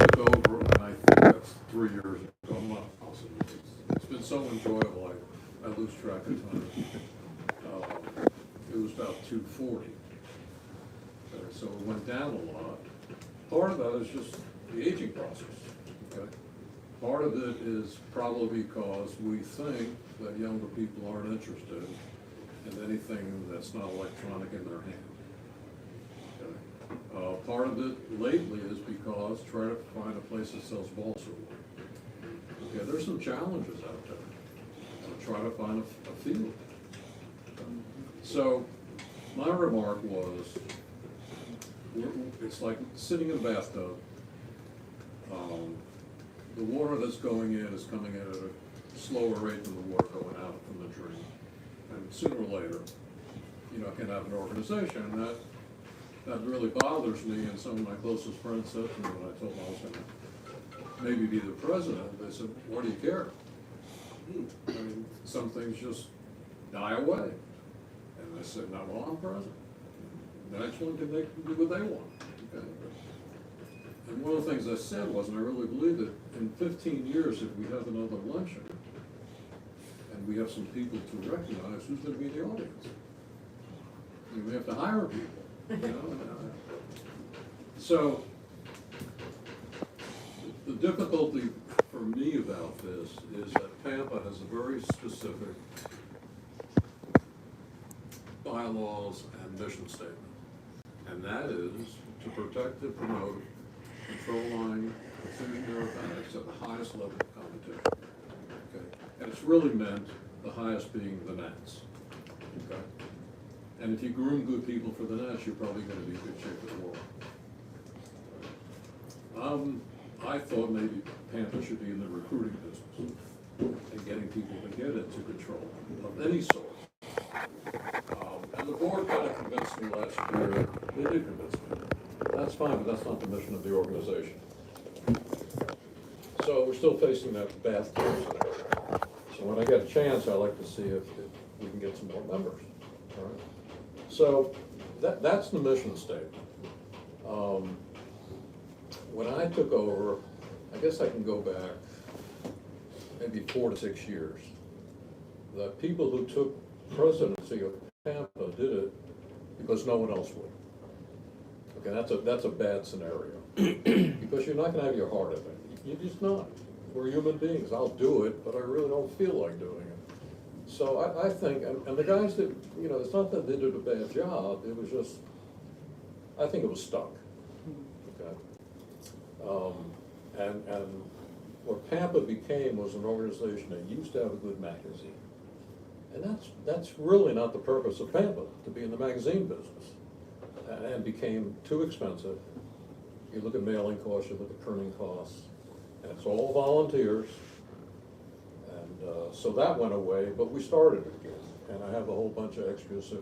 took over, and I think that's 3 years ago, I'm not positive. It's been so enjoyable, I lose track of time. It was about 240. So it went down a lot. Part of that is just the aging process, okay? Part of it is probably because we think that younger people aren't interested in anything that's not electronic in their hand. Okay? Part of it lately is because try to find a place that sells balsa wood. Okay, there's some challenges out there. So try to find a field. So my remark was, it's like sitting in a bathtub. The water that's going in is coming in at a slower rate than the water going out from the drain. And sooner or later, I can have an organization that really bothers me. And some of my closest friends said to me when I told them I was going to maybe be the president, they said, "What do you care?" I mean, some things just die away. And I said, "No, well, I'm president. The next one can do what they want." Okay? And one of the things I said was, and I really believe that in 15 years, if we have another luncheon, and we have some people to recognize, who's going to be in the audience? I mean, we have to hire people, So, the difficulty for me about this is that Pampa has a very specific bylaws and mission statement. And that is to protect and promote control line precision aerobatics at the highest level of competition. Okay? And it's really meant the highest being the Nats. Okay? And if you groom good people for the Nats, you're probably going to be in good shape at war. I thought maybe Pampa should be in the recruiting business and getting people to get into control of any sort. And the board kind of convinced me last year. They did convince me. That's fine, but that's not the mission of the organization. So we're still facing that bathtub scenario. So when I get a chance, I like to see if we can get some more members. All right. So that's the mission statement. When I took over, I guess I can go back maybe 4 to 6 years. The people who took presidency of Tampa did it because no one else would. Okay, that's a bad scenario. Because you're not gonna have your heart in it. You're just not. We're human beings. I'll do it, but I really don't feel like doing it. So I think, and the guys that, it's not that they did a bad job, it was just, I think it was stuck. Okay. And what Pampa became was an organization that used to have a good magazine. And that's really not the purpose of Pampa, to be in the magazine business. And became too expensive. You look at mailing costs, you look at printing costs, and it's all volunteers. And so that went away, but we started it again. And I have a whole bunch of extras,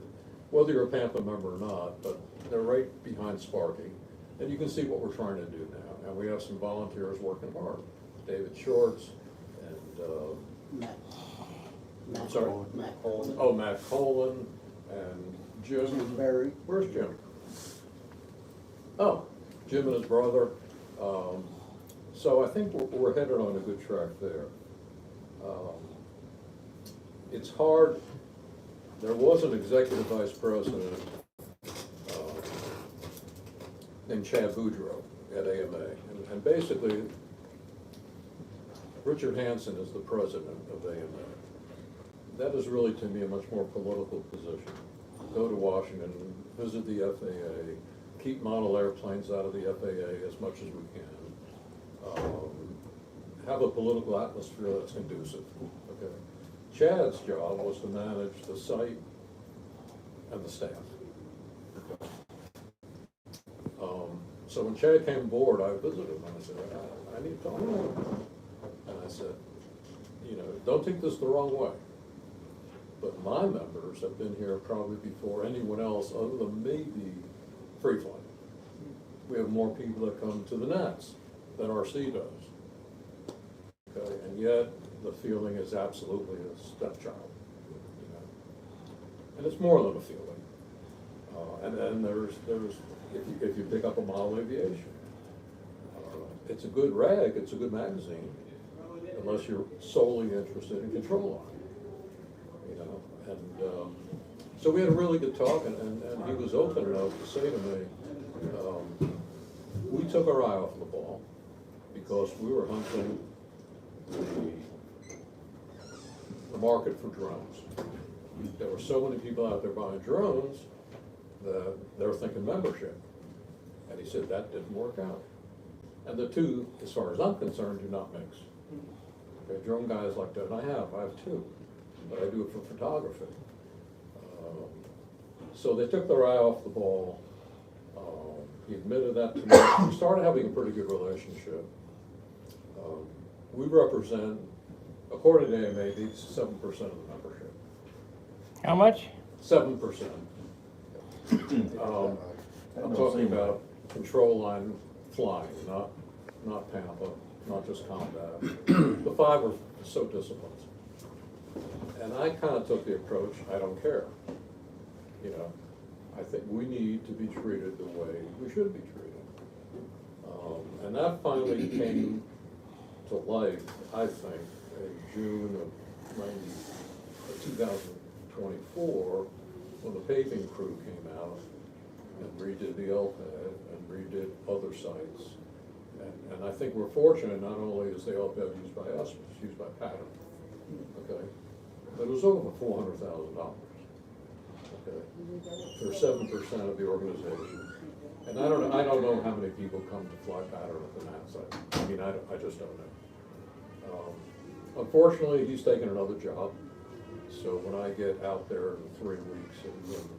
whether you're a Pampa member or not, but they're right behind Sparky. And you can see what we're trying to do now. And we have some volunteers working hard. David Shorts and Matt sorry? Cohen. Matt Cohen. Oh, Matt Cohen and Jim. Barry. Where's Jim? Oh, Jim and his brother. So I think we're headed on a good track there. It's hard. There was an executive vice president named Chad Boudreaux at AMA. And basically, Richard Hansen is the president of AMA. That is really, to me, a much more political position. Go to Washington, visit the FAA, keep model airplanes out of the FAA as much as we can. Have a political atmosphere that's conducive. Okay. Chad's job was to manage the site and the staff. Okay. So when Chad came aboard, I visited him and I said, I need to talk to him. And I said, don't take this the wrong way, but my members have been here probably before anyone else other than maybe Free Flight. We have more people that come to the Nats than RC does. Okay, and yet the feeling is absolutely a stepchild. And it's more than a feeling. And then there's if you pick up a model aviation, it's a good rag, it's a good magazine, unless you're solely interested in control line, you know, and, so we had a really good talk, and he was open enough to say to me, we took our eye off the ball, because we were hunting the market for drones. There were so many people out there buying drones, that they were thinking membership. And he said, that didn't work out. And the two, as far as I'm concerned, do not mix. Okay, drone guys like that, and I have two, but I do it for photography. So they took their eye off the ball. He admitted that to me. We started having a pretty good relationship. We represent, according to AMA, 7% of the membership. How much? 7%. I'm talking about control line flying, not Pampa, not just combat. The 5 are so disciplined. And I kind of took the approach, I don't care. You know, I think we need to be treated the way we should be treated. And that finally came to life, I think, in June of 2024, when the paving crew came out and redid the LPAD and redid other sites. And I think we're fortunate, not only is the LPAD used by us, but it's used by Pattern. Okay? But it was over $400,000. Okay? For 7% of the organization. And I don't know how many people come to fly Pattern at the NAT site. I mean, I just don't know. Unfortunately, he's taken another job. So when I get out there in 3 weeks and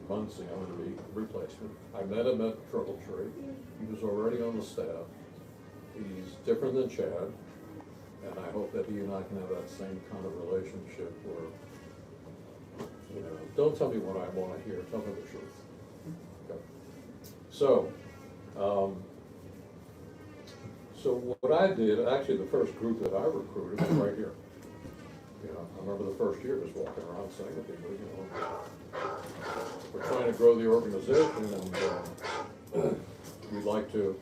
Muncie, I'm going to be replacement. I met him at Troubletree. He was already on the staff. He's different than Chad, and I hope that he and I can have that same kind of relationship where, you know, don't tell me what I want to hear, tell me the truth. Okay. So what I did, actually the first group that I recruited was right here. You know, I remember the first year just walking around saying to people, you know, we're trying to grow the organization, and we'd like to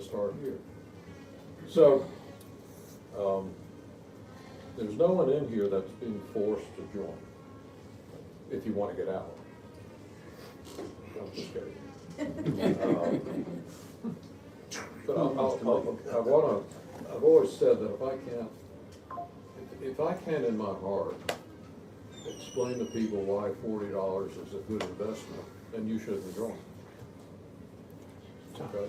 start here. So there's no one in here that's being forced to join. If you want to get out, I'm just kidding. But I've always said that if I can in my heart explain to people why $40 is a good investment, then you shouldn't join. Okay?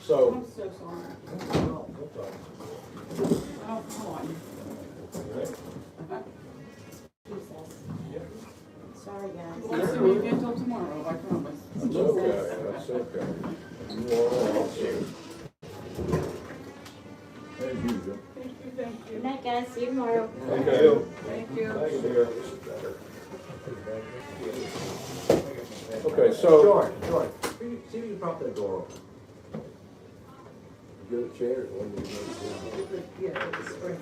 So. I'm so sorry. Oh, come on. Sorry, guys. We'll see you again till tomorrow, I promise. That's okay, that's okay. You are all set. Thank you, Jim. Thank you. Good night, guys. See you tomorrow. Thank you. Thank you. Okay, so. George, see if you prop that door open. You get a chair, or when you Yeah, it's spring.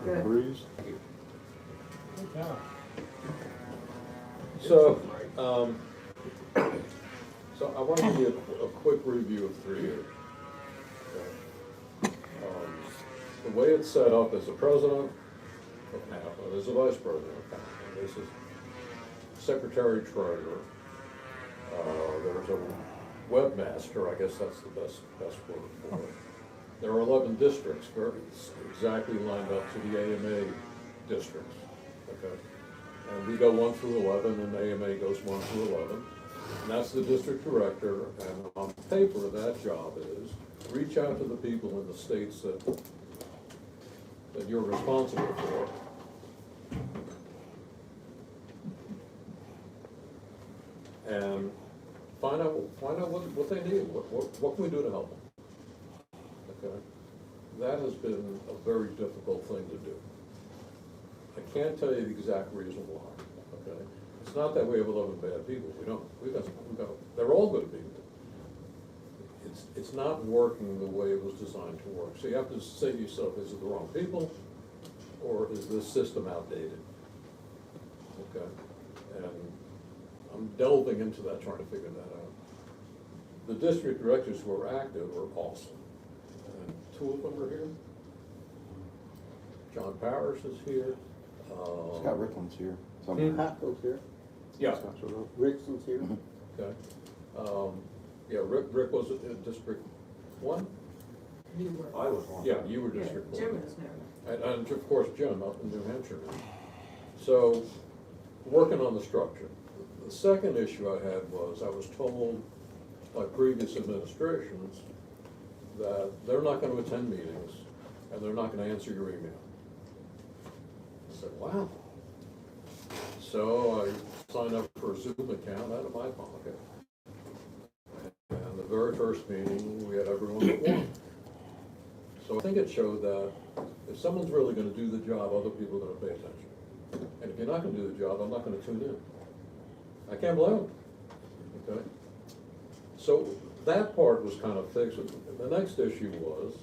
Good. Breeze. So I want to give you a quick review of 3 years. Okay. The way it's set up is the president of PAPA, there's a vice president of PAPA, this is secretary treasurer, there's a webmaster, I guess that's the best word for it. There are 11 districts, very exactly lined up to the AMA districts, okay? And we go 1 through 11, and the AMA goes 1 through 11. And that's the district director, and on paper, that job is reach out to the people in the states that you're responsible for. And find out what they need, what can we do to help them? Okay? That has been a very difficult thing to do. I can't tell you the exact reason why, okay? It's not that we have 11 bad people, we don't. They're all good people. It's not working the way it was designed to work. So you have to say to yourself, is it the wrong people? or is this system outdated? Okay, and I'm delving into that, trying to figure that out. The district directors who are active are awesome, and two of them are here. John Powers is here. Scott Rickland's here. Hackle's here. Yeah, Rickson's here. okay. Yeah, Rick was at District One? You were. I was one. Yeah, you were Yeah, District One. Jim is now. And of course, Jim up in New Hampshire. So, working on the structure. The second issue I had was, I was told by previous administrations that they're not gonna attend meetings, and they're not gonna answer your email. I said, wow. So I signed up for a Zoom account out of my pocket. And the very first meeting, we had everyone but one. So I think it showed that if someone's really gonna do the job, other people are gonna pay attention. And if you're not gonna do the job, I'm not gonna tune in. I can't blame them, okay? So that part was kind of fixed. The next issue was,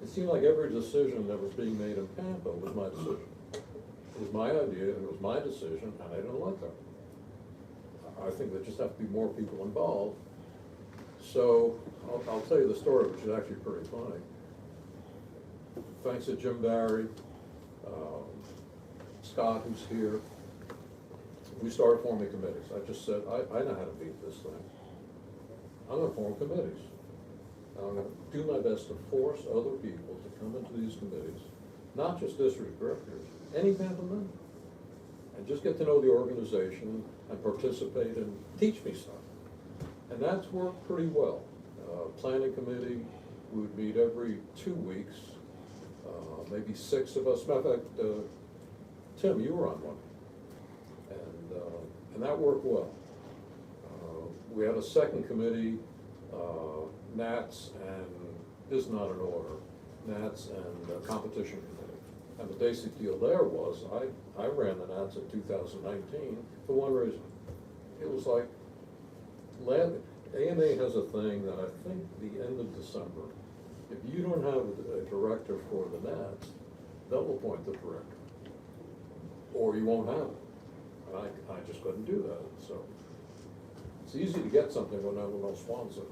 it seemed like every decision that was being made in Pampa was my decision. It was my idea, and it was my decision, and I didn't like that. I think there just have to be more people involved. So I'll tell you the story, which is actually pretty funny. Thanks to Jim Barry, Scott, who's here, we started forming committees. I just said, I know how to beat this thing. I'm gonna form committees. I'm gonna do my best to force other people to come into these committees, not just district directors, any Pampa member, and just get to know the organization and participate and teach me stuff. And that's worked pretty well. Planning committee, we would meet every 2 weeks, maybe 6 of us. Matter of fact, Tim, you were on one. And that worked well. We had a second committee, Nats and, is not in order, Nats and Competition Committee. And the basic deal there was, I ran the Nats in 2019 for one reason. It was like, AMA has a thing that I think the end of December, if you don't have a director for the Nats, they'll appoint the director. Or you won't have it. And I just couldn't do that, so. It's easy to get something when no one else wants it.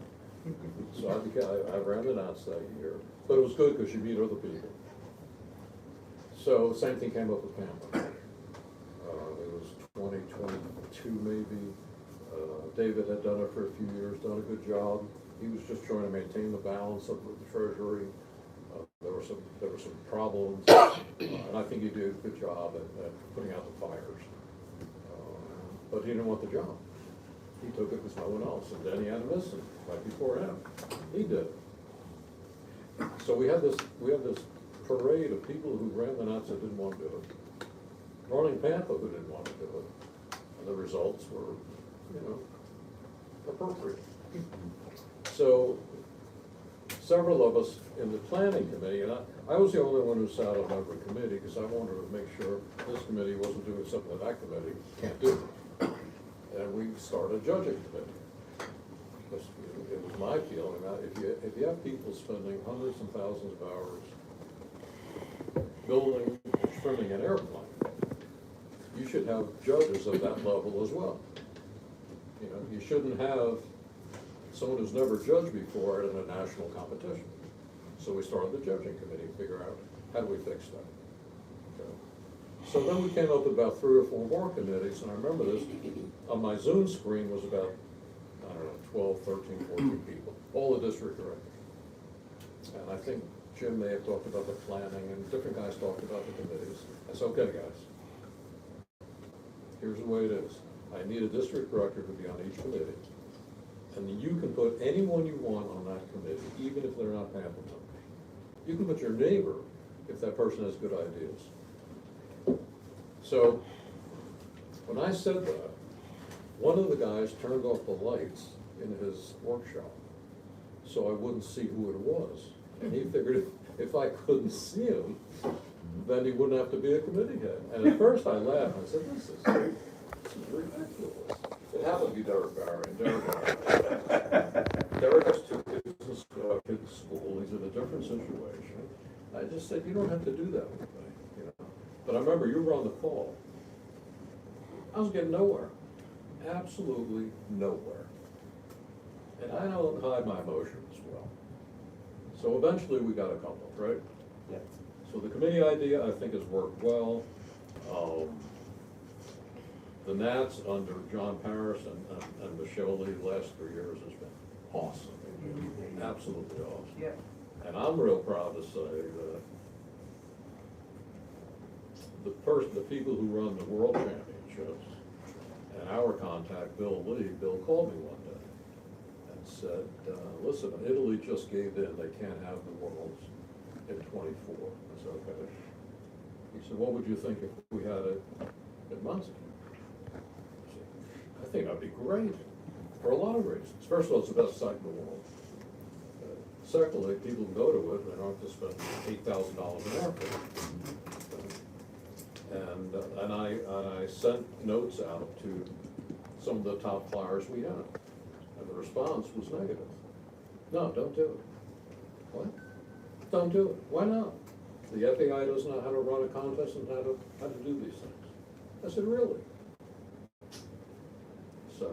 So I ran the Nats that year, but it was good because you meet other people. So same thing came up with Pampa. It was 2022 maybe. David had done it for a few years, done a good job. He was just trying to maintain the balance of the treasury. There were some problems, and I think he did a good job at putting out the fires. But he didn't want the job. He took it because no one else, and then he had to miss it, right before him. He did. So we had this parade of people who ran the Nats that didn't want to do it, running Pampa who didn't want to do it, and the results were, appropriate. So several of us in the planning committee, and I was the only one who sat on every committee because I wanted to make sure this committee wasn't doing something that committee can't do. And we started a judging committee. Because it was my feeling that if you have people spending hundreds and thousands of hours building and trimming an airplane, you should have judges of that level as well. You shouldn't have someone who's never judged before in a national competition. So we started the judging committee to figure out how do we fix that. Okay. So then we came up with about 3 or 4 more committees, and I remember this, on my Zoom screen was about, 12, 13, 14 people, all the district directors. And I think Jim may have talked about the planning, and different guys talked about the committees. I said, okay guys, here's the way it is. I need a district director to be on each committee. And you can put anyone you want on that committee, even if they're not Pampa members. You can put your neighbor if that person has good ideas. So, when I said that, one of the guys turned off the lights in his workshop so I wouldn't see who it was. And he figured if I couldn't see him, then he wouldn't have to be a committee head. And at first I laughed, I said, this is ridiculous. It happened to be Derek Barry, and Derek has 2 kids in school, he's in a different situation. I just said, you don't have to do that with me, But I remember you were on the call. I was getting nowhere, absolutely nowhere. And I don't hide my emotions well. So eventually we got a couple, right? Yeah. So the committee idea, I think, has worked well. The Nats under John Paris and Michelle Lee the last 3 years has been awesome, absolutely awesome. Yeah. And I'm real proud to say that the people who run the world championships and our contact, Bill called me one day and said, listen, Italy just gave in, they can't have the Worlds in 24. I said, okay. He said, what would you think if we had it in Muncie? I said, I think that'd be great for a lot of reasons. First of all, it's the best site in the world. Secondly, people go to it and they don't have to spend $8,000 an airfare. And I sent notes out to some of the top flyers we had, and the response was negative. No, don't do it. What? Don't do it. Why not? The FAI doesn't know how to run a contest and how to do these things. I said, really? So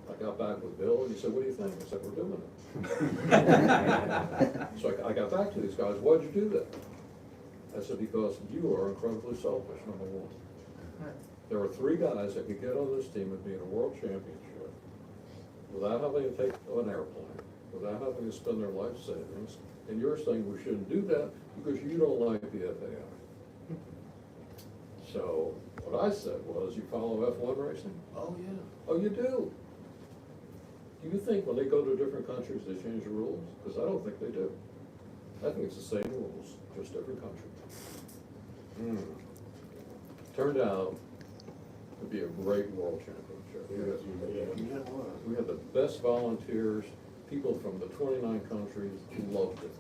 I got back with Bill and he said, what do you think? I said, we're doing it. So I got back to these guys, why'd you do that? I said, because you are incredibly selfish, number one. There were 3 guys that could get on this team and be in a world championship without having to take an airplane, without having to spend their life savings, and you're saying we shouldn't do that because you don't like the FAI. So what I said was, you follow F1 racing? Oh, yeah. Oh, you do? Do you think when they go to different countries, they change the rules? Because I don't think they do. I think it's the same rules, just different countries. Turned out to be a great world championship. We had the best volunteers, people from the 29 countries who loved it.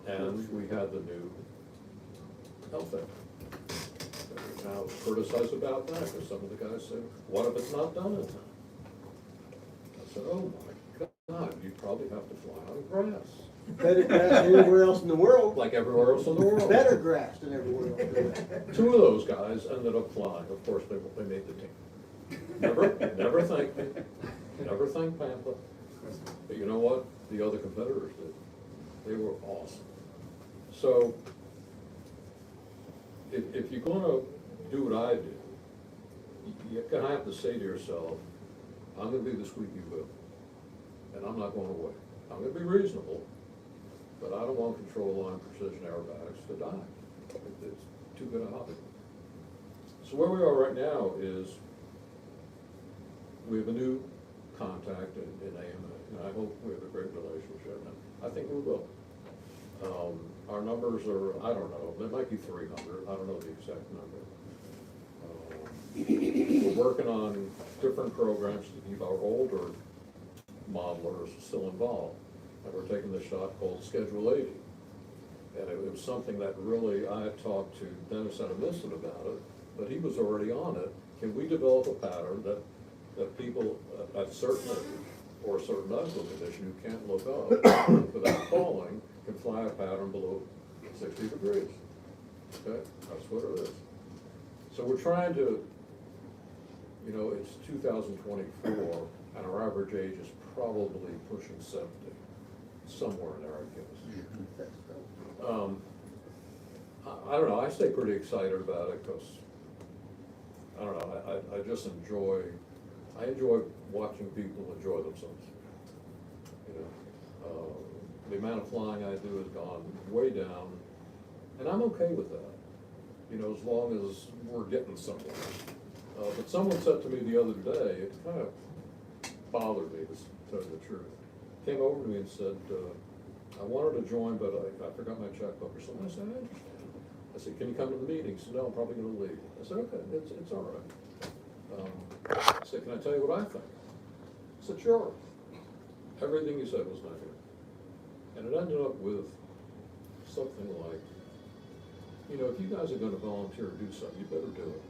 And we had the new outfit. Now, criticized about that, because some of the guys said, what if it's not done in time? I said, oh my God, you probably have to fly on grass. Better grass than anywhere else in the world. Like everywhere else in the world. Better grass than everywhere else. 2 of those guys ended up flying. Of course, they made the team. Never thanked me. Never thanked Pampa. But you know what? The other competitors did. They were awesome. So, if you're gonna do what I do, you're gonna have to say to yourself, I'm gonna be the squeaky wheel. And I'm not going away. I'm gonna be reasonable. But I don't want control line precision aerobatics to die. It's too good a hobby. So where we are right now is we have a new contact in AMA, and I hope we have a great relationship, and I think we will. Our numbers are, I don't know, there might be 300, I don't know the exact number. We're working on different programs to keep our older modelers still involved. And we're taking the shot called Schedule 80. And it was something that really, I had talked to Dennis Adamison about it, but he was already on it. Can we develop a pattern that people at certain age or a certain medical condition who can't look up without falling can fly a pattern below 60 degrees? Okay, that's what it is. So we're trying to, you know, it's 2024, and our average age is probably pushing 70. Somewhere in there, I guess. I don't know, I stay pretty excited about it because, I don't know, I just enjoy watching people enjoy themselves. You know, the amount of flying I do has gone way down, and I'm okay with that, you know, as long as we're getting somewhere. But someone said to me the other day, it kind of bothered me, to tell you the truth. Came over to me and said, I wanted to join, but I forgot my checkbook or something. I said, I understand. I said, can you come to the meeting? He said, no, I'm probably going to leave. I said, okay, it's all right. I said, can I tell you what I think? I said, sure. Everything you said was negative. And it ended up with something like, you know, if you guys are going to volunteer to do something, you better do it.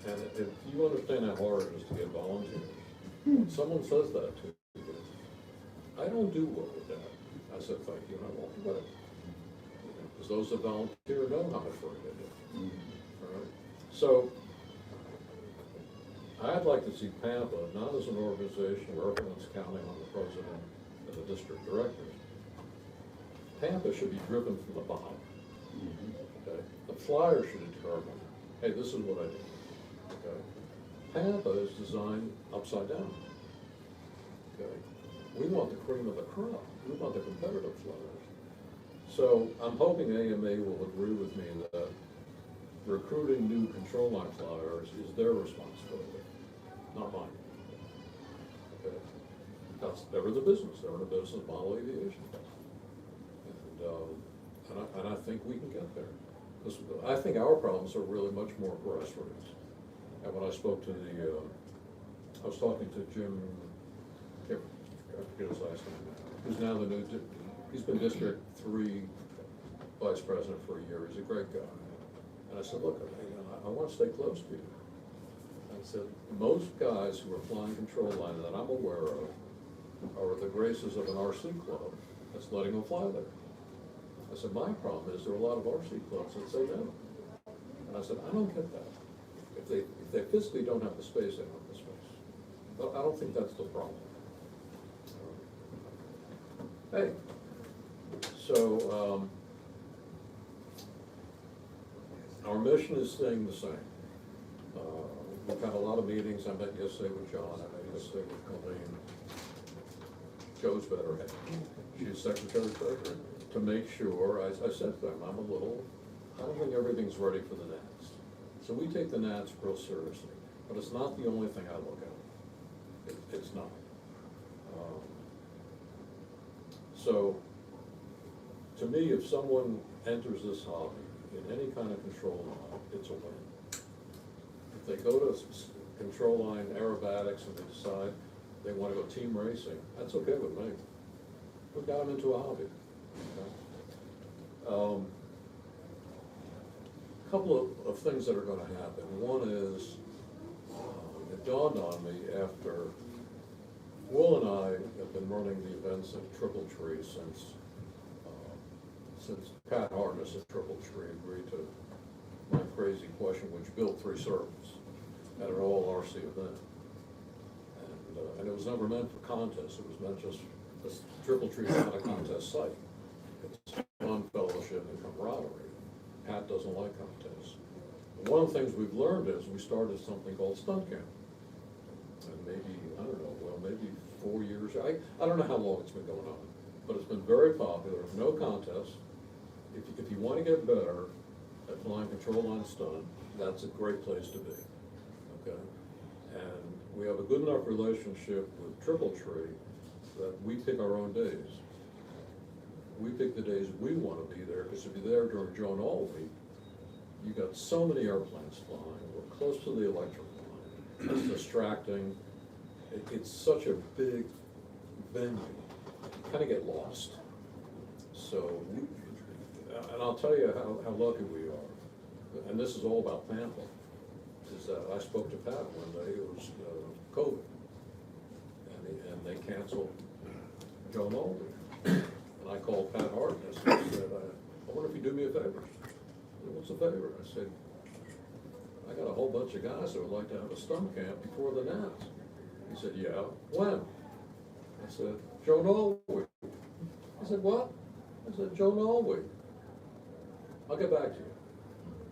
And if you understand how hard it is to get volunteers, when someone says that to you, I don't do well with that. I said, thank you, and I walked away. Because those that volunteer know how much work they do. All right? So, I'd like to see Pampa, not as an organization where everyone's counting on the president and the district directors. Pampa should be driven from the bottom. Okay? The flyer should determine, hey, this is what I do. Okay? Pampa is designed upside down. Okay? We want the cream of the crop. We want the competitive flyers. So I'm hoping AMA will agree with me that recruiting new control line flyers is their responsibility, not mine. Okay? They're in the business. They're in the business of model aviation. And I think we can get there. Because I think our problems are really much more grassroots. And when I spoke to I was talking to Jim, I forget his last name now, who's now the new, he's been District 3 Vice President for a year. He's a great guy. And I said, look, I want to stay close to you. I said, most guys who are flying control line that I'm aware of are the graces of an RC club that's letting them fly there. I said, my problem is there are a lot of RC clubs that say no. And I said, I don't get that. If they physically don't have the space, they don't have the space. But I don't think that's the problem. Hey, so our mission is staying the same. We've had a lot of meetings. I met yesterday with John. I met yesterday with Colleen. Joe's better head. She's Secretary Treasurer. To make sure, I said to them, I don't think everything's ready for the Nats. So we take the Nats real seriously, but it's not the only thing I look at. It's not. So, to me, if someone enters this hobby in any kind of control line, it's a win. If they go to control line aerobatics and they decide they want to go team racing, that's okay with me. We got them into a hobby. Okay? Couple of things that are going to happen. One is, it dawned on me after Will and I have been running the events at Triple Tree since Pat Harness at Triple Tree agreed to my crazy question, which built 3 circles at an all RC event. And it was never meant for contests. It was meant just, this Triple Tree is not a contest site. It's fun, fellowship, and camaraderie. Pat doesn't like contests. And one of the things we've learned is we started something called Stunt Camp. And maybe, I don't know, well, maybe 4 years, I don't know how long it's been going on, but it's been very popular, no contest. If you want to get better at flying control line stunt, that's a great place to be, okay? And we have a good enough relationship with Triple Tree that we pick our own days. We pick the days we want to be there, because if you're there during Joan All week, you got so many airplanes flying, we're close to the electric line, it's distracting. It's such a big venue, you kind of get lost. So, and I'll tell you how lucky we are, and this is all about Pampa, is that I spoke to Pat one day, it was COVID, and they canceled Joan All week. And I called Pat Hartness and I said, I wonder if you do me a favor. He said, what's a favor? I said, I got a whole bunch of guys that would like to have a stunt camp before the Nats. He said, yeah, when? I said, Joan All week. He said, what? I said, Joan All week. I'll get back to you.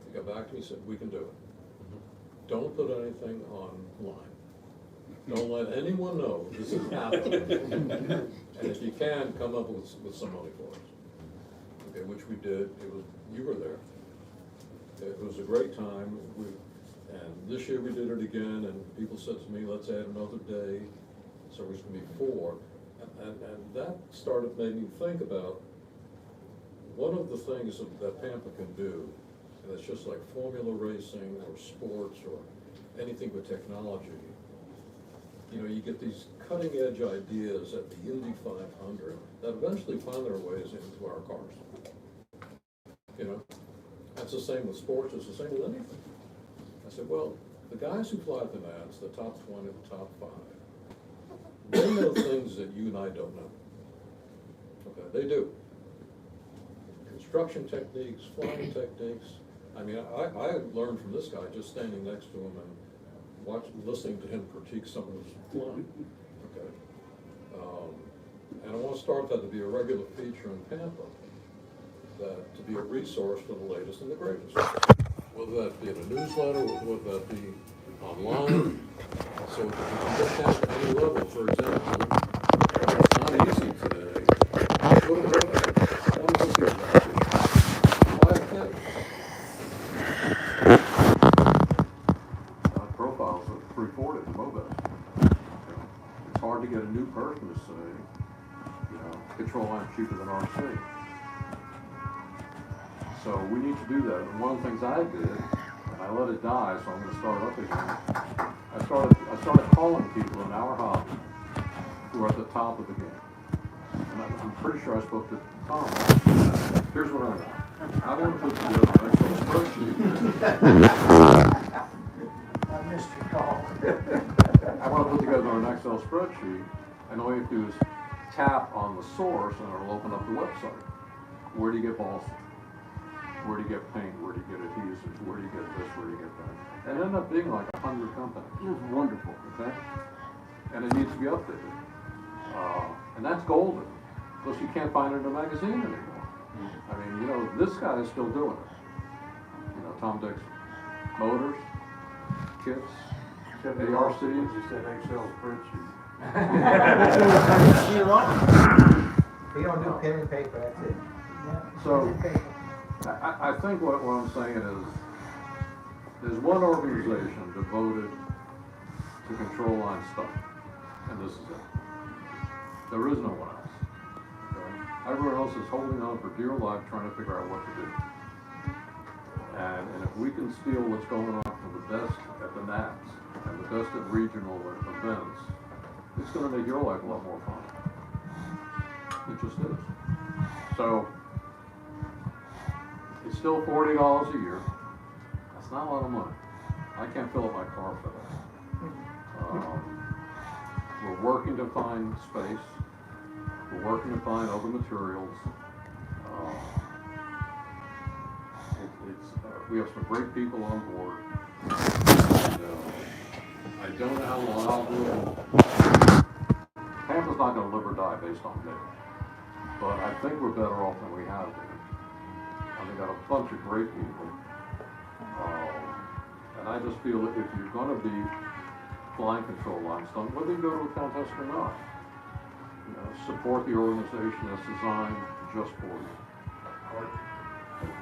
He got back to me and said, we can do it. Don't put anything online. Don't let anyone know this is happening. And if you can, come up with some money for us. Okay, which we did. You were there. It was a great time. And this year we did it again, and people said to me, let's add another day. So it's going to be 4. And that made me think about one of the things that Pampa can do, and it's just like formula racing or sports or anything with technology. You know, you get these cutting edge ideas at the Indy 500 that eventually find their ways into our cars. You know, that's the same with sports, it's the same with anything. I said, well, the guys who fly the Nats, the top 20, the top 5, they know things that you and I don't know. Okay? they do. Construction techniques, flying techniques. I mean, I learned from this guy just standing next to him and listening to him critique some of his flying. Okay. And I want to start that to be a regular feature in Tampa, that to be a resource for the latest and the greatest. Whether that be in a newsletter, whether that be online, so that you can get down to any level. For example, it's not easy today. Go to websites. One of the why a kid? Profiles of 340 in Mobile. It's hard to get a new person to say, control line cheaper than RC. So we need to do that. And one of the things I did, and I let it die, so I'm going to start up again. I started calling people in our hobby who are at the top of the game. And I'm pretty sure I spoke to Tom. Here's what I want. I want to put together an Excel spreadsheet. I missed your call. I want to put together an Excel spreadsheet, and all you have to do is tap on the source, and it'll open up the website. Where do you get balsa? Where do you get paint? Where do you get adhesives? Where do you get this? Where do you get that? And it ended up being like 100 companies. It was wonderful, okay? And it needs to be updated. And that's golden. Plus you can't find it in a magazine anymore. I mean, this guy is still doing it. Tom Dixon. Motors, kits, ARCs. You said Excel spreadsheet. We don't do pen and paper, that's it. So, I think what I'm saying is, there's one organization devoted to control line stuff, and this is it. There is no one else. Okay? Everyone else is holding on for dear life, trying to figure out what to do. And if we can steal what's going on from the best at the NATS and the best at regional events, it's going to make your life a lot more fun. It just is. So, it's still $40 a year. That's not a lot of money. I can't fill up my car for that. We're working to find space. We're working to find other materials. We have some great people on board. And, I don't know how long I'll do it. Tampa's not going to live or die based on me. But I think we're better off than we have been. And we got a bunch of great people. And I just feel that if you're going to be flying control line stuff, whether you go to a contest or not, support the organization that's designed just for you.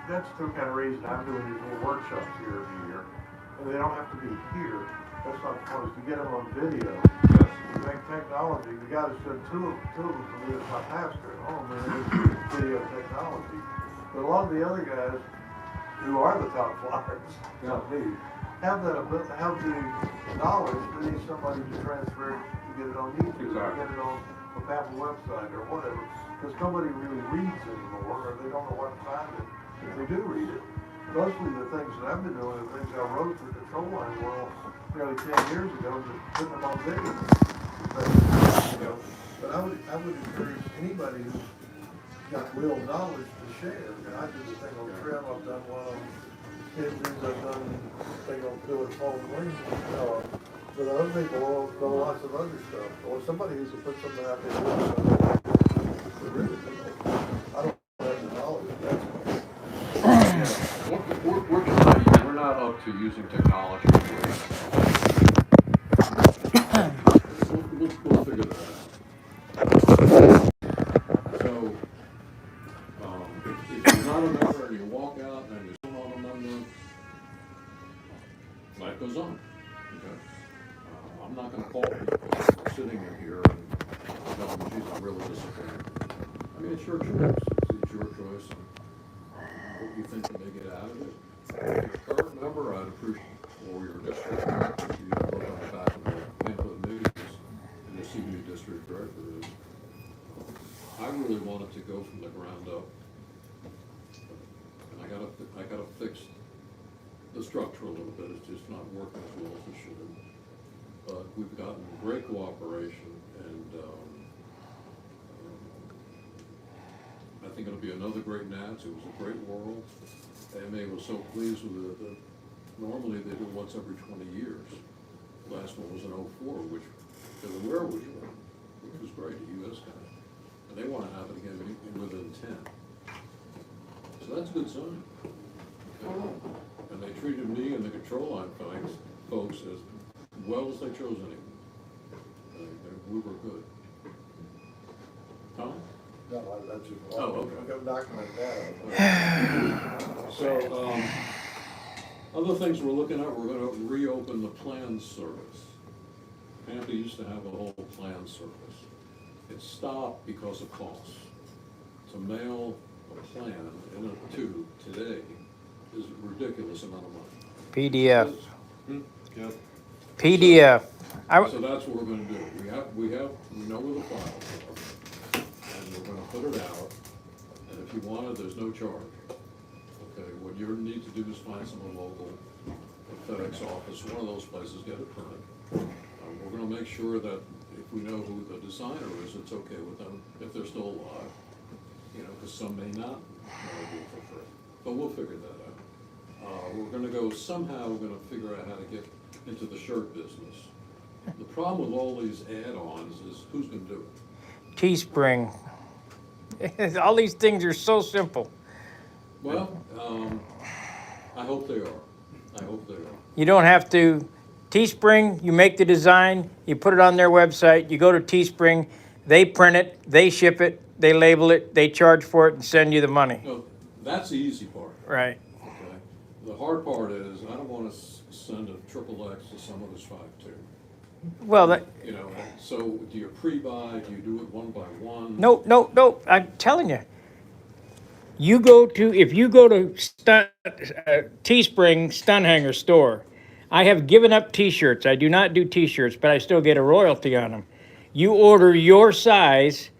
That's the kind of reason I'm doing these little workshops here every year. And they don't have to be here. That's not the point, is to get them on video. Yes. To make technology, the guy that said two of them for me is my pastor at home, and it's video technology. But a lot of the other guys who are the top flyers, not me, have the knowledge, they need somebody to transfer it, to get it on YouTube, Exactly. to get it on a Apple website or whatever. Because nobody really reads anymore, or they don't know what to find it. If they do read it, mostly the things that I've been doing are things I wrote for the control line world nearly 10 years ago, just putting them on video. But I would encourage anybody who's got real knowledge to share. I did the thing on trim, I've done one on engines, I've done the thing on doing foam wings. But other people know lots of other stuff. Or somebody who's to put something out there. I don't have the knowledge. We're not up to using technology. We'll figure that out. So, if you're not a member and you walk out and you're still not a member, life goes on. Okay? I'm not going to call people sitting in here and tell them, geez, I'm really disappointed. I mean, it's your choice. It's your choice. What you think you may get out of it. If you're a current member, I'd appreciate for your district. You have look on the back of the pamphlet news and you'll see who your district director is. I really wanted to go from the ground up. And I gotta fix the structure a little bit. It's just not working as well as it should. But we've gotten great cooperation, and think it'll be another great Nats. It was a great World. AMA was so pleased with it that normally they do it once every 20 years. Last one was in '04, which Delaware was won, which was great, a US guy. And they want to have it again within 10. So that's a good sign. And they treated me and the control line folks as well as they chose anyone. We were good. Tom? No, that's just. Oh, okay. I'm gonna document that. So, other things we're looking at, we're gonna reopen the plan service. Panther used to have a whole plan service. It stopped because of costs. To mail a plan in a tube today is a ridiculous amount of money. PDF. Yep. PDF. So that's what we're gonna do. We know where the files are, and we're gonna put it out, and if you want it, there's no charge. Okay, what you need to do is find someone local, a FedEx office, one of those places, get it printed. We're gonna make sure that if we know who the designer is, it's okay with them, if they're still alive. You know, because some may not want to do it for free, but we'll figure that out. We're gonna go, somehow we're gonna figure out how to get into the shirt business. The problem with all these add-ons is who's gonna do it? Teespring. All these things are so simple. Well, I hope they are. I hope they are. You don't have to. Teespring, you make the design, you put it on their website, you go to Teespring, they print it, they ship it, they label it, they charge for it and send you the money. No, that's the easy part. Right. Okay. The hard part is, I don't wanna send a XXX to some other's 5.2. Well, that, You know, so do you pre-buy, do you do it one by one? no, I'm telling you. If you go to Teespring Stunt Hangar store, I have given up t-shirts. I do not do t-shirts, but I still get a royalty on them. You order your size,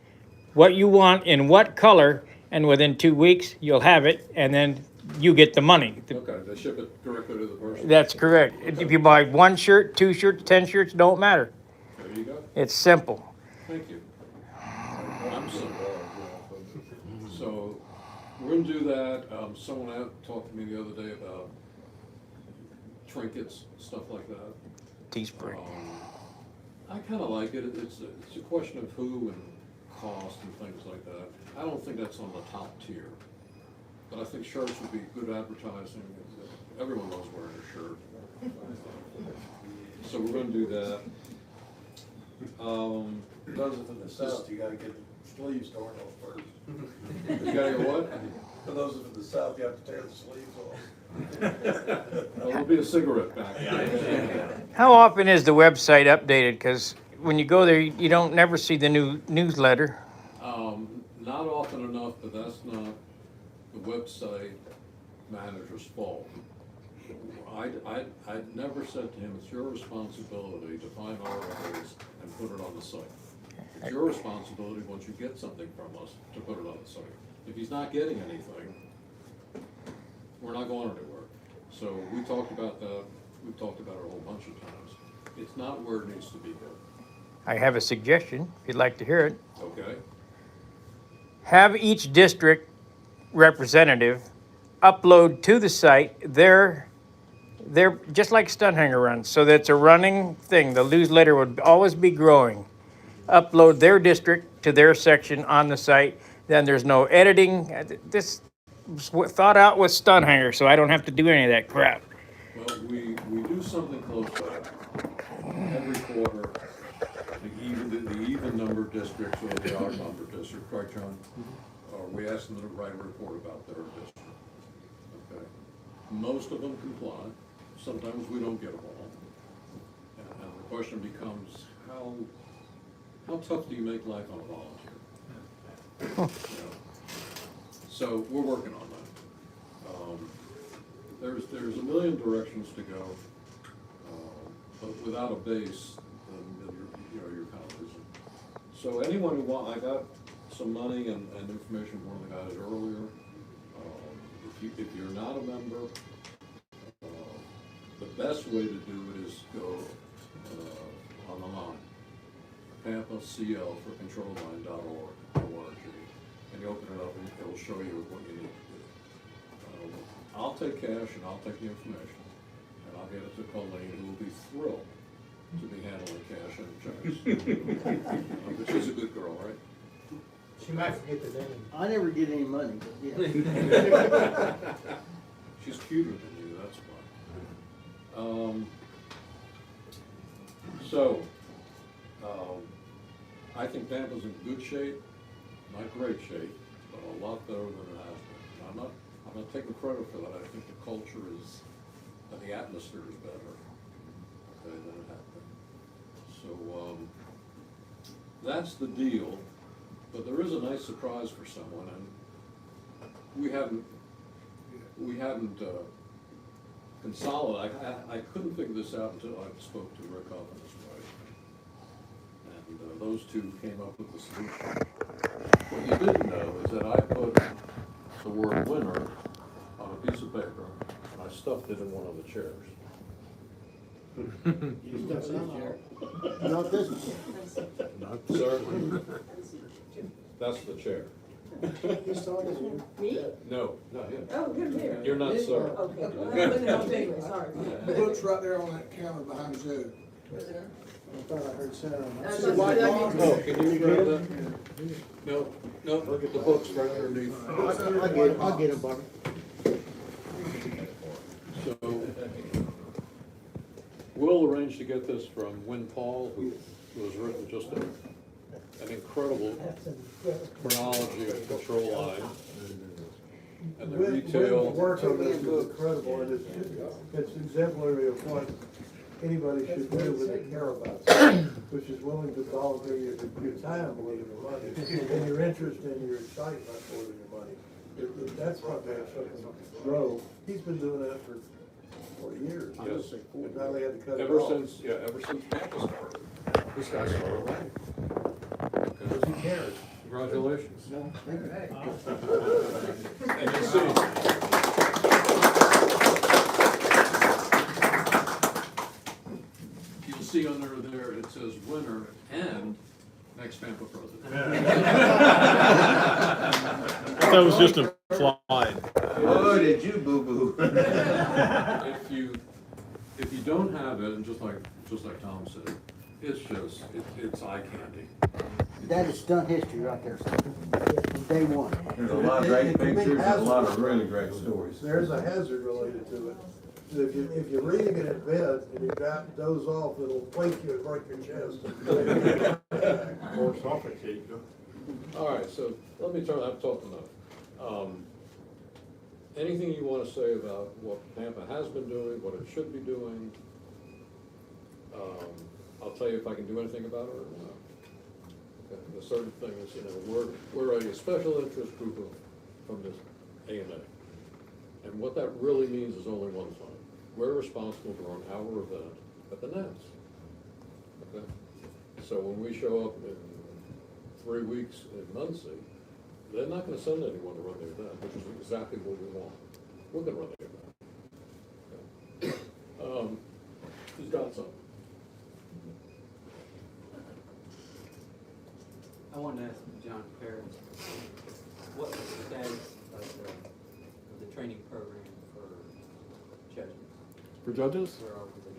what you want in what color, and within 2 weeks, you'll have it, and then you get the money. Okay, they ship it directly to the person. That's correct. If you buy 1 shirt, 2 shirts, 10 shirts, don't matter. There you go. It's simple. Thank you. I'm simple. So, we're gonna do that. Someone out talked to me the other day about trinkets, stuff like that. Teespring. I kinda like it. It's a question of who and cost and things like that. I don't think that's on the top tier. But I think shirts would be good advertising. Everyone loves wearing a shirt. So we're gonna do that. Those in the south, you gotta get sleeves torn off first. You gotta go what? For those in the south, you have to tear the sleeves off. Well, there'll be a cigarette back there. How often is the website updated? Because when you go there, you don't never see the new newsletter. Not often enough, but that's not the website manager's fault. I never said to him, it's your responsibility to find articles and put it on the site. It's your responsibility, once you get something from us, to put it on the site. If he's not getting anything, we're not going anywhere. So we talked about that, we've talked about it a whole bunch of times. It's not where it needs to be here. I have a suggestion, if you'd like to hear it. Okay? Have each district representative upload to the site their just like Stunt Hangar runs, so that's a running thing. The newsletter would always be growing. Upload their district to their section on the site. Then there's no editing. This was thought out with Stunt Hangar, so I don't have to do any of that crap. Well, we do something close to that. Every quarter, the even number districts or the odd number district, right, John? We ask them to write a report about their district. Okay. Most of them comply. Sometimes we don't get them all. And the question becomes, how tough do you make life on a volunteer? You know? So we're working on that. There's a million directions to go, but without a base, then you're kind of losing. So anyone who I got some money and information from one of the guys earlier. If you're not a member, the best way to do it is go on the line, PampaCL for controlline.org, and you open it up and it'll show you what you need to do. I'll take cash and I'll take the information, and I'll get it to Colleen, who will be thrilled to be handling cash and checks. But she's a good girl, right? She might forget the name. I never get any money, but yeah. She's cuter than you, that's why. I think Tampa's in good shape, not great shape, but a lot better than it has been. I'm not taking credit for that. I think the culture is, and the atmosphere is better, okay, than it had been. So, that's the deal, but there is a nice surprise for someone, and we hadn't consolidated. I couldn't figure this out until I spoke to Rick Huff and his wife. And those two came up with the solution. What you didn't know is that I put the word winner on a piece of paper, and I stuffed it in one of the chairs. Not this one. Sir, that's the chair. Me? No, not him. Oh, good here. You're not sir. Okay, well, I'll take it, sorry. The book's right there on that counter behind Joe. I thought I heard sound. That's a white that box. means- Oh, can you grab that? No, look at the books right underneath. I'll get it, Bobby. So, we'll arrange to get this from Win Paul, who has written just an incredible chronology of control line. And the Wynn's retail, work on this is incredible, and it's exemplary of what anybody should do when they care about something, which is willing to volunteer your time more than your money, and your interest and your excitement more than your money. That's what makes something grow. He's been doing that for 40 years. Yes. And now they had to cut it ever off. since Tampa started, this guy started running. Because he cares. Congratulations. No, thank you. And you see, you'll see under there, it says winner and next Tampa president. I thought it was just implied. Oh, did you boo-boo? If you don't have it, and just like Tom said, it's eye candy. That is stunt history right there, son. From day one. There's a lot of great pictures and a lot of really great stories. There's a hazard related to it. If you're reading it in bed and you doze off, it'll wake you and break your chest. Or suffocate you. All right, so let me I've talked enough. Anything you want to say about what Tampa has been doing, what it should be doing? I'll tell you if I can do anything about it or not. Okay, the certain thing is, we're a special interest group from this AMA. And what that really means is only one thing. We're responsible to run our event at the Nets. Okay? So when we show up in 3 weeks in Muncie, they're not gonna send anyone to run the event, which is exactly what we want. We're gonna run the event. Okay. Who's got something? I wanted to ask John Paris, what was the status of the training program for judges? For judges? Where are we with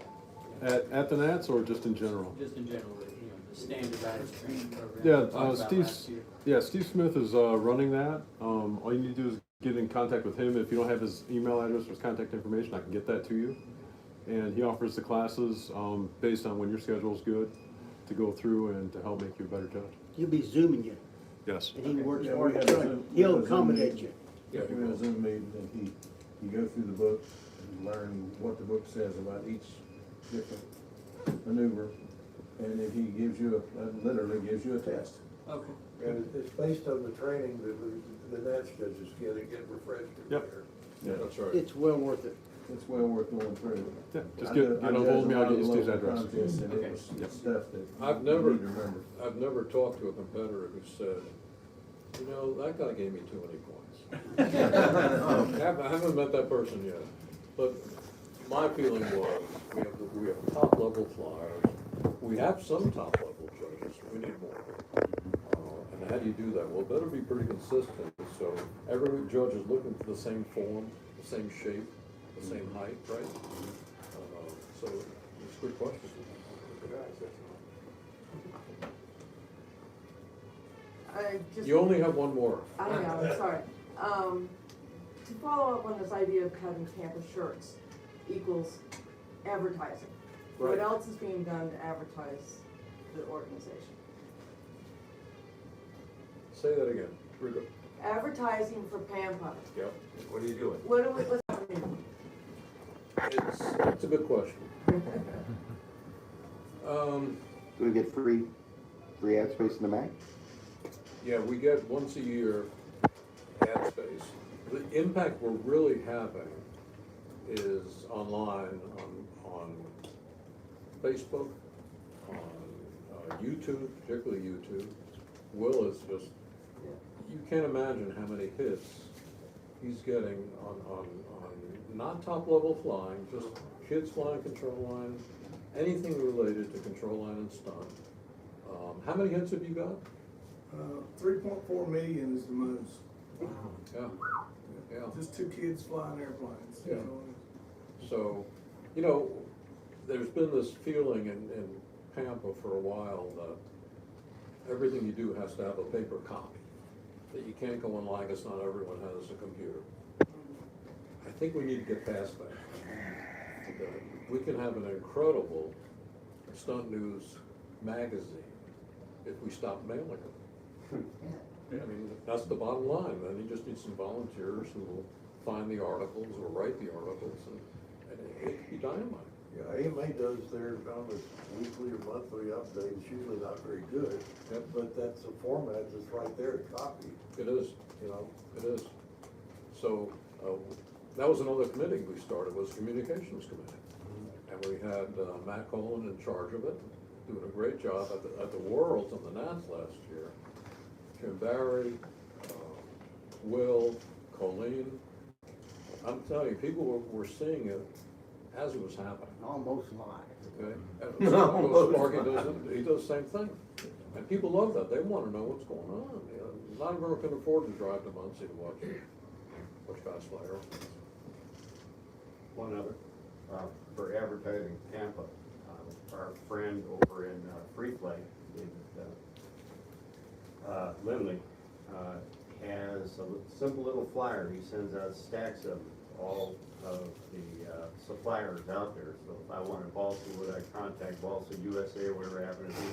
that? At the Nats or just in general? Just in general, the standardized training program. Yeah, we talked about Steve. last year. Yeah, Steve Smith is running that. All you need to do is get in contact with him. If you don't have his email address or his contact information, I can get that to you. And he offers the classes based on when your schedule is good to go through and to help make you a better judge. He'll be zooming you, Yes. and he works Yeah, hard we to had a try. Zoom- He'll we had a Zoom accommodate meeting. you. Yeah, We had a Zoom meeting and you go through the book and learn what the book says about each different maneuver. And then he gives you literally gives you a test. Okay. And it's based on the training that the Nats judges get refreshed every Yep. year. Yeah, that's right. It's well worth it. It's well worth going through. Yeah, just I get judged a hold of me. a I'll lot get of you the Steve's local address. contests, and Okay. it was Yep. stuff that I've you never, need to remember. I've never talked to a competitor who said, that guy gave me too many points. I haven't met that person yet, but my feeling was, we have top level flyers, we have some top level judges, we need more. And And how do you do that? Well, it better be pretty consistent, so every judge is looking for the same form, the same shape, the same height, right? So it's a good question. I just, You only have one more. I know, I'm sorry. To follow up on this idea of having campus shirts equals advertising. What Right. else is being done to advertise the organization? Say that again. Rico. Advertising for Pampa. Yep. What are you doing? What's happening? It's a good question. Do we get free ad space in the mag? Yeah, we get once a year ad space. The impact we're really having is online, on Facebook, on YouTube, particularly YouTube. Will is just, you can't imagine how many hits he's getting on not top level flying, just kids flying control line, anything related to control line and stunt. How many hits have you got? 3.4 million is the most. Yeah, yeah. Just 2 kids flying airplanes. Yeah. So, you know, there's been this feeling in Pampa for a while that everything you do has to have a paper copy, that you can't go online because not everyone has a computer. I think we need to get past that. We can have an incredible stunt news magazine if we stop mailing them. I mean, that's the bottom line. Then you just need some volunteers who will find the articles or write the articles, and it could be dynamite. Yeah, AMA does their, weekly or monthly update, it's usually not very good. Yep. But that's a format that's right there to copy, It is, you know. it is. So, that was another committee we started, was Communications Committee. And we had Matt Colin in charge of it, doing a great job at the Worlds on the Nats last year. Jim Barry, Will, Colleen. I'm telling you, people were seeing it as it was happening. Almost live. Okay? And so Sparky he does the same thing. And people love that. They want to know what's going on. You know, not everyone can afford to drive to Muncie to watch fast flyer. One other, for advertising Tampa, our friend over in Free Flight, Lindley, has a simple little flyer. He sends out stacks of all of the suppliers out there. So if I wanted Balsa, would I contact Balsa USA or whatever happens to be?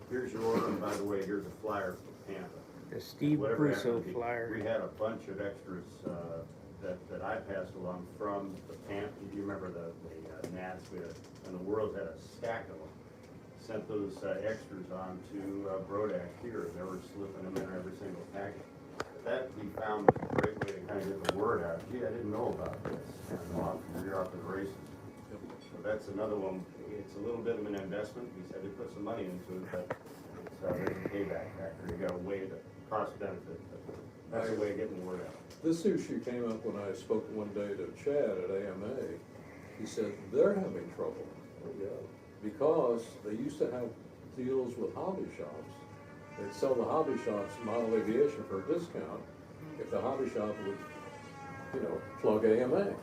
Here's your order, and by the way, here's a flyer for Tampa. The Steve Whatever Russo happened to be. flyer. We had a bunch of extras that I passed along from the Tampa. You remember the Nats, and the World had a stack of them. Sent those extras on to Brodak here. They were slipping them in every single packet. That we found was a great way to kind of get the word out. Gee, I didn't know about this. And you're off to the races. So that's another one. It's a little bit of an investment. We said we put some money into it, but there's a payback factor. You got to weigh the cost benefit. That's a way of getting the word out. This issue came up when I spoke one day to Chad at AMA. He said they're having trouble because they used to have deals with hobby shops. They'd sell the hobby shops model aviation for a discount if the hobby shop would, you know, plug AMA.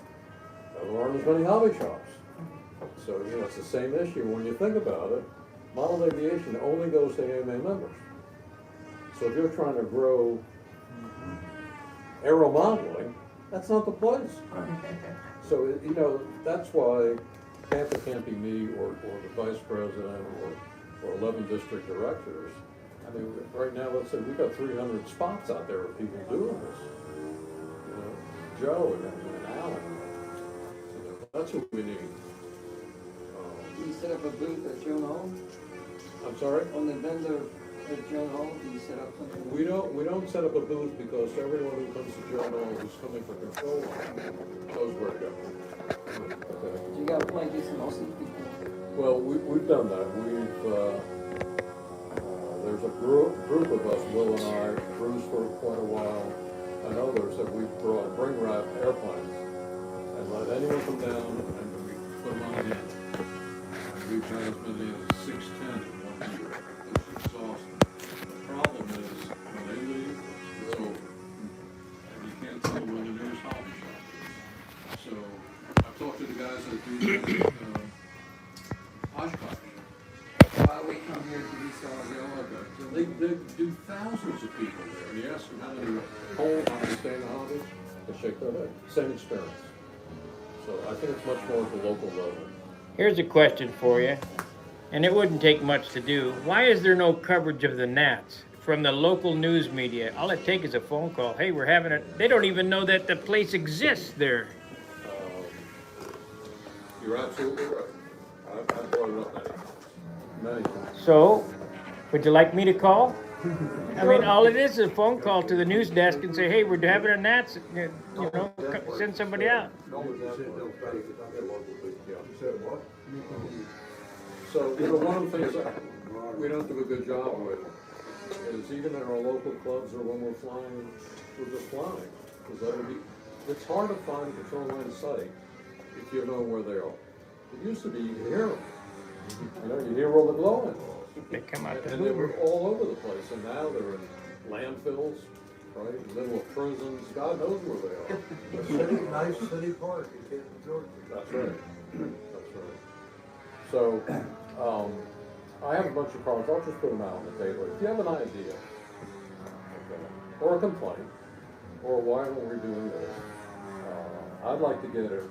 There aren't as many hobby shops. So, you know, it's the same issue. When you think about it, model aviation only goes to AMA members. So if you're trying to grow aero modeling, that's not the place. So, you know, that's why Tampa can't be me or the vice president or 11 district directors. I mean, right now, let's say we've got 300 spots out there of people doing this. You know, Joe and Alan. You know, that's what we need. Do you set up a booth at Joan Hall? I'm sorry? On the vendor at Joan Hall, do you set up something? We don't set up a booth because everyone who comes to Joan Hall who's coming for control knows where to go. Okay. You gotta play decent also. Well, we've done that. There's a group of us, Will and I, Bruce for quite a while, and others that we've brought bring wrap airplanes and let anyone come down and we put them on the end. We've done as many as 610 in 1 year. It's exhausting. The problem is So I've talked to the guys that do Oshkosh. We come here to be so They do thousands of people there. And you ask them how many Whole understand the hobby, they shake their head. Same experience. So I think it's much more at the local level. Here's a question for you, and it wouldn't take much to do. Why is there no coverage of the Nats from the local news media? All it takes is a phone call. Hey, we're having it. They don't even know that the place exists there. You're absolutely right. I've brought it up many times. So, would you like me to call? I mean, all it is a phone call to the news desk and say, hey, we're having a Nats, you know, send somebody out. So, you know, one of the things that we don't do a good job with is even in our local clubs or when we're flying, we're just flying. Because it's hard to find a control line sight if you know where they are. It used to be you could hear them. You know, you hear all the glowing. They come out the And they were Hoover. all over the place, and now they're in landfills, right, in the middle of prisons, God knows where they are. Nice city park in Canton, Georgia. That's right, that's right. So, I have a bunch of cards, I'll just put them out on the table. If you have an idea, okay, or a complaint, or why aren't we doing this, I'd like to get it.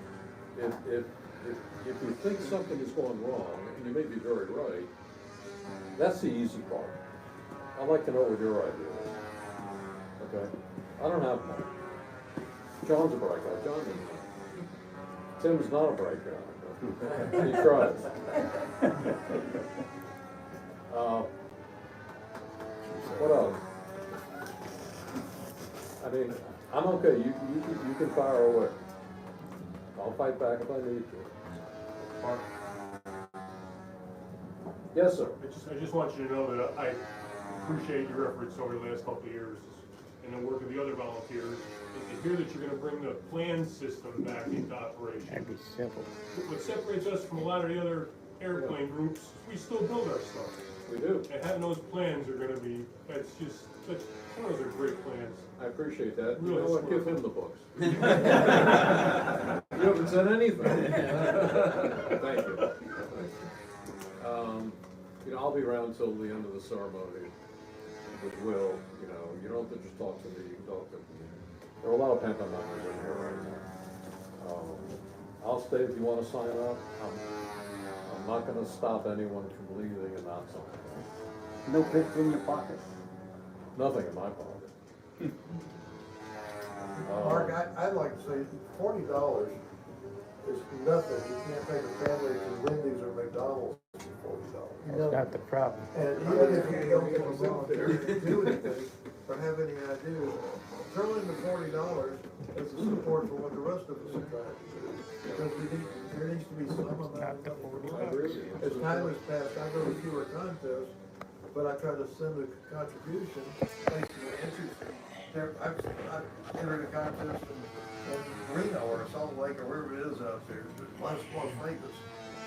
If you think something is going wrong, and you may be very right, that's the easy part. I'd like to know what your idea is. Okay? I don't have one. John's a bright guy. John didn't know. Tim's not a bright guy. He tries. What else? I mean, I'm okay. You can fire away. I'll fight back if I need to. Mark, Yes, sir. I just want you to know that I appreciate your efforts over the last couple of years and the work of the other volunteers. And to hear that you're gonna bring the plan system back into operation. That'd be simple. What separates us from a lot of the other airplane groups, is we still build our stuff. We do. And having those plans are gonna be, those are great plans. I appreciate that. You Really know what, smart. give him the books. You haven't said anything. Thank you. You know, I'll be around till the end of the ceremony with Will, you know, you don't have to just talk to me, you can talk to me. There are a lot of pent-up members in here right now. I'll stay if you wanna sign up. I'm not gonna stop anyone from leaving and not signing. No picture in your pocket. Nothing in my pocket. Mark, I'd like to say $40 is nothing. You can't take a family to Wendy's or McDonald's for $40. That's not the problem. And even if you don't get a volunteer to do anything or have any ideas, throw in the $40 as a support for what the rest of us are trying to do. Because there needs to be some amount of money. As time has passed, I go to fewer contests, but I try to send a contribution based on the entries. I've entered a contest in Reno or Salt Lake or wherever it is out there, Las Vegas.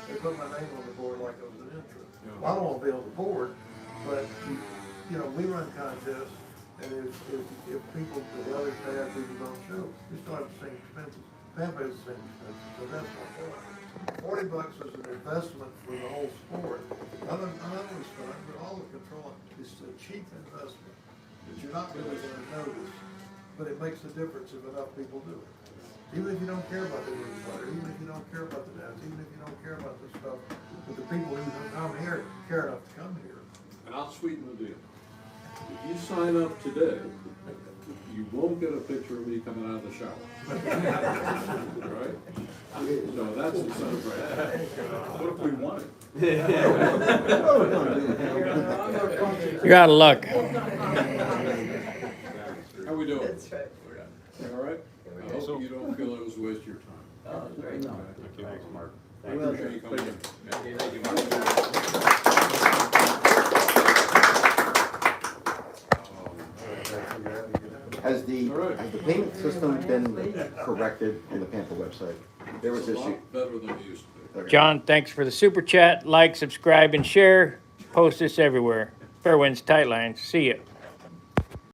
They put my name on the board like it was an entry. Well, I don't want to be on the board, but, you know, we run contests, and if people, the others bad people don't show, we still have the same expenses. Tampa has the same expenses, so that's my point. $40 is an investment for the whole sport. Not only stunt, but all the control. It's a cheap investment that you're not really going to notice, but it makes a difference if enough people do it. Even if you don't care about the newsletter, even if you don't care about the dance, even if you don't care about this stuff, but the people who come here care enough to come here. And I'll sweeten the deal. If you sign up today, you won't get a picture of me coming out of the shower. All right? So that's the celebration. What if we won it? You're out of luck. How we doing? That's right. All right? I hope you don't feel it was a waste of your time. Oh, great. Thanks, Mark. I appreciate you coming in. Thank you, Mark. Has the payment system been corrected on the Pampa website? There was It's a issue. lot better than it used to be. John, thanks for the super chat. Like, subscribe, and share. Post this everywhere. Fairwinds Tight Lines. See ya.